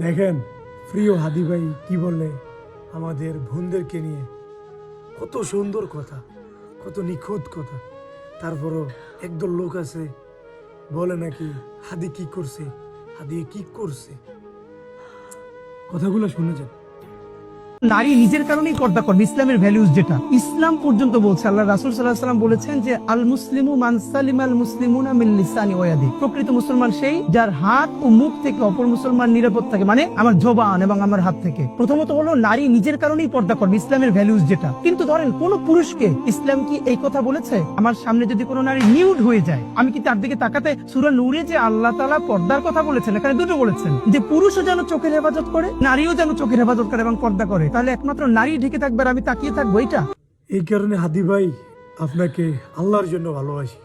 দেখেন প্রিয় হাদি ভাই কি বলে আমাদের বোনদেরকে নিয়ে, কত সুন্দর কথা, কত নিখুঁত কথা। তারপরও একদল লোক আছে বলে নাকি হাদি কি করছে, হাদি কি করছে। কথাগুলো শুনেছেন? নারী নিজের কারণেই পর্দা করবে, ইসলামের ভ্যালুজ যেটা ইসলাম পর্যন্ত বলছে। আল্লাহ রাসূল সাল্লাল্লাহু আলাইহি ওয়াসাল্লাম বলেছেন যে আল মুসলিমু মান সালিমাল মুসলিমুনা মিন লিসানি ওয়া ইয়াদি। প্রকৃত মুসলমান সেই যার হাত ও মুখ থেকে অপর মুসলমান নিরাপদ থাকে, মানে আমার জবান এবং আমার হাত থেকে। প্রথমত হলো নারী নিজের কারণেই পর্দা করবে, ইসলামের ভ্যালুজ যেটা। কিন্তু ধরেন কোন পুরুষকে ইসলাম কি এই কথা বলেছে আমার সামনে যদি কোনো নারী নিউড হয়ে যায়, আমি কি তার দিকে তাকাতে? সূরা নূরে যে আল্লাহ তাআলা পর্দার কথা বলেছেন, এখানে দুটো বলেছেন, যে পুরুষও যেন চোখের হেফাজত করে, নারীও যেন চোখের হেফাজত করে এবং পর্দা করে। তাহলে একমাত্র নারী ঢেকে থাকবে আর আমি তাকিয়ে থাকবো, এটা? এই কারণে হাদি ভাই আপনাকে আল্লাহর জন্য ভালোবাসি।